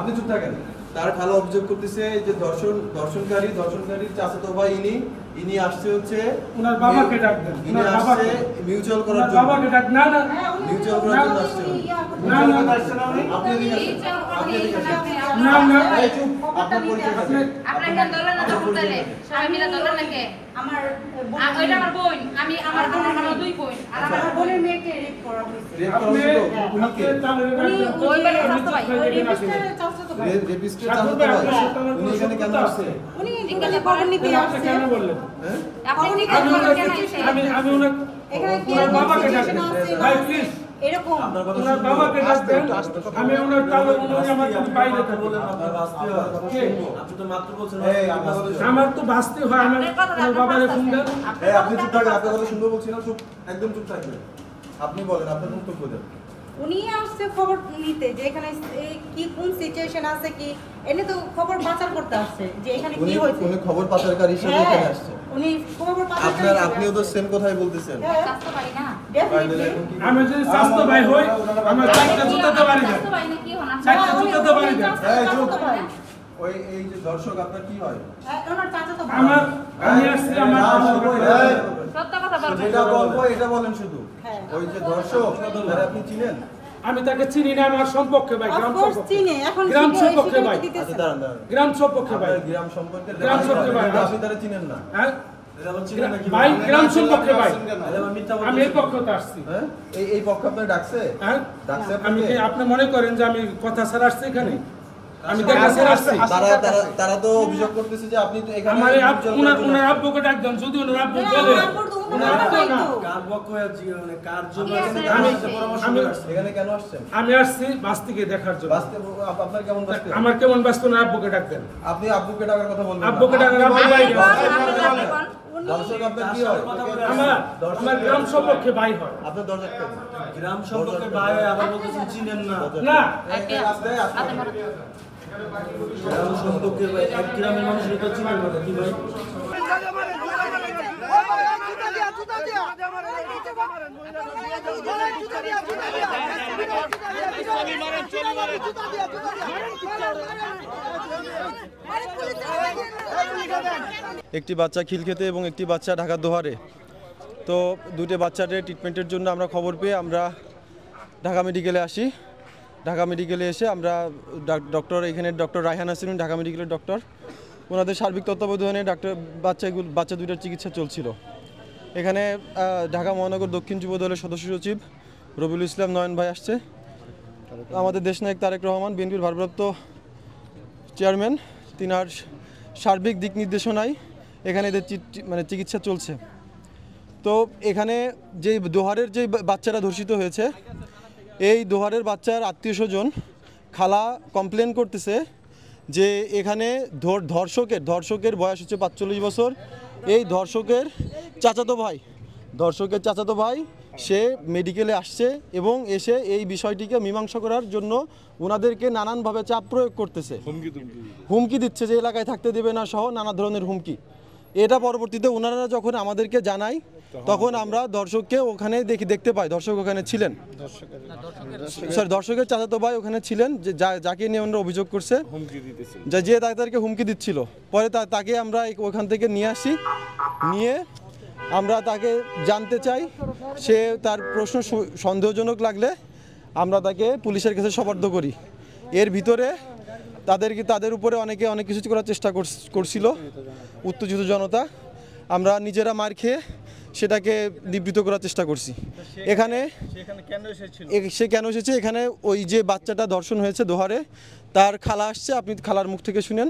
আপনি চুপ থাকেন। তার খালা অভিযোগ করতেছে যে দর্শনকারীর চাচাতো ভাই ইনি আসছে হচ্ছে ওনার বাবাকে ডাক দেন। ইনি আসছে মিউচুয়াল করার জন্য। বাবাকে ডাক না মিউচুয়াল করার জন্য আসছে। না আপনি এদিকে আসেন। না এই চুপ, আপনার পরিচয় আছে। আপনি কেন ধরলেন না তখন তাহলে সবাই মিলে ধরলেন নাকি? আমার ওইটা আমার বোন, আমি আমার দুই বোন আর আমার বোনের মেয়েকে রেপ করা হয়েছে। রেপ করা হয়েছিল উনি কে? ওই বাড়ির চাচা ভাই, ওই রেপিস্টের চাচাতো ভাই। রেপিস্টের চাচাতো ভাই। উনি এখানে কেন আসছে? উনি এখানে খবর নিতে আসছে। কেন বললেন? হ্যাঁ? আপনি কি আমি ওনার এখানে কি ওনার বাবাকে ডাক situation দেন। আছে? ভাই প্লিজ এরকম ওনার বাবাকে ডাক দেন। আমি ওনার তাহলে উনি আমার বাইরে থাকবো। আপনি তো মাত্র বলছেন এই আপনার কথা শুনুন। আমার তো বাঁচতে হয়, আমার ওনার বাবারে ফোন দেন। এই আপনি চুপ থাকেন, আপনার কথা শুনবো বলছি না, চুপ, একদম চুপ থাকবেন। আপনি বলেন, আপনার বক্তব্য দেন। উনি আসছে খবর নিতে যে এখানে কি কোন সিচুয়েশন আছে কি এনে তো খবর পাচার করতে আসছে যে এখানে কি হয়েছে। উনি খবর পাচারকারী হিসেবে এখানে আসছে। উনি খবর পাচার আপনিও তো সেম কথাই বলতেছেন। চাচা ভাই না? ডেফিনেটলি আমি যদি স্বাস্থ্য ভাই হই আমার চারটা জুতাতে পারি না। চাচা ভাই না কি হন? চারটা জুতাতে পারি না। এই চুপ। এই যে দর্শক আপনার কি হয়? ওনার চাচাতো ভাই। আমি আসছি আমার এই, সত্য কথা বলবেন। যেটা বলবো এটা বলেন শুধু। হ্যাঁ। ওই যে দর্শক তারা আপনি চিনেন? আমি তাকে চিনি না, আমার সম্পর্কে ভাই, গ্রাম অফকোর্স সম্পর্কে। চিনে এখন গ্রাম সম্পর্কে ভাই। আচ্ছা দাঁড়ান দাঁড়ান। গ্রাম সম্পর্কে ভাই। আপনার গ্রাম সম্পর্কে গ্রাম সম্পর্কে ভাই। আপনি তারা চিনেন না? হ্যাঁ এটা আবার চিনেন নাকি? ভাই, গ্রাম সম্পর্কে ভাই। আরে আমার মিথ্যা আমি এই বলতেছেন। পক্ষতে আসছি। হ্যাঁ? এই পক্ষ আপনার ডাকছে? হ্যাঁ ডাকছে আমি আপনাকে? কি আপনি মনে করেন যে আমি কথা ছাড়া আসছি এখানে? আমি দেখা ছাড়া আসছি। তারা তো অভিযোগ করতেছে যে আপনি তো এখানে আমার মিউচুয়াল করার জন্য ওনার আসছেন। আব্বুকে ডাক দেন, যদি ওনার আব্বু না, বলে ওনার আব্বুর তো ওনার আব্বু না। কার পক্ষ হয়ে মানে কার জন্য আমি- পরামর্শ আমি- করে আসছেন? এখানে কেন আসছেন? আমি আসছি বাস্তিকে দেখার জন্য। বাস্তব আপনার কেমন বাস্তব? আমার কেমন ব্যস্ত ওনার আব্বুকে ডাক দেন। আপনি আব্বুকে ডাকার কথা বলবেন না। আব্বুকে ডাকার আপনি আব্বু ভাই। বলেন, আপনি কোন? দর্শক আপনার কি হয়? আমার গ্রাম সম্পর্কে ভাই হয় আপনার দরজা কে? গ্রাম সম্পর্কে ভাই আবার বলতেছেন চিনেন না। না। গ্রাম সম্পর্কে ভাই এক গ্রামের মানুষের তো চিনেন না কি ভাই? একটি বাচ্চা খিলক্ষেতে এবং একটি বাচ্চা ঢাকা দোহারে। তো দুটো বাচ্চাদের ট্রিটমেন্টের জন্য আমরা খবর পেয়ে আমরা ঢাকা মেডিকেলে আসি। ঢাকা মেডিকেলে এসে আমরা ডক্টর রায়হান হাসিন, ঢাকা মেডিকেলের ডক্টর, ওনাদের সার্বিক তত্ত্বাবধানে বাচ্চা দুইটার চিকিৎসা চলছিল। এখানে ঢাকা মহানগর দক্ষিণ যুব দলের সদস্য সচিব রবিউল ইসলাম নয়ন ভাই আসছে, আমাদের দেশনায়ক তারেক রহমান বিএনপির ভারপ্রাপ্ত চেয়ারম্যান, তিনার সার্বিক দিক নির্দেশনায় এখানে এদের চিকিৎসা চলছে। তো এখানে যে দোহারের যে বাচ্চারা ধর্ষিত হয়েছে, এই দোহারের বাচ্চার আত্মীয় স্বজন খালা কমপ্লেন করতেছে যে এখানে ধর্ষকের বয়স হচ্ছে 45 বছর। এই ধর্ষকের চাচাতো ভাই সে মেডিকেলে আসছে এবং এসে এই বিষয়টিকে মীমাংসা করার জন্য ওনাদেরকে নানানভাবে চাপ প্রয়োগ করতেছে, হুমকি দিচ্ছে যে এলাকায় থাকতে দেবে না সহ নানা ধরনের হুমকি। এটা পরবর্তীতে ওনারা যখন আমাদেরকে জানায় তখন আমরা দর্শককে ওখানে দেখতে পাই। দর্শক ওখানে ছিলেন, দর্শকের চাচাতো ভাই ওখানে ছিলেন, যে যাকে নিয়ে ওনারা অভিযোগ করছে, যে তাদেরকে হুমকি দিচ্ছিল। পরে তাকে আমরা ওখান থেকে নিয়ে আসি, নিয়ে আমরা তাকে জানতে চাই, সে তার প্রশ্ন সন্দেহজনক লাগলে আমরা তাকে পুলিশের কাছে সোপর্দ করি। এর ভিতরে তাদের উপরে অনেকে অনেক কিছু করার চেষ্টা করছিল, উত্তেজিত জনতা। আমরা নিজেরা মার খেয়ে সেটাকে নিবৃত করার চেষ্টা করছি। সে কেন এসেছে এখানে, ওই যে বাচ্চাটা ধর্ষণ হয়েছে দোহারে, তার খালা আসছে, আপনি খালার মুখ থেকে শুনেন।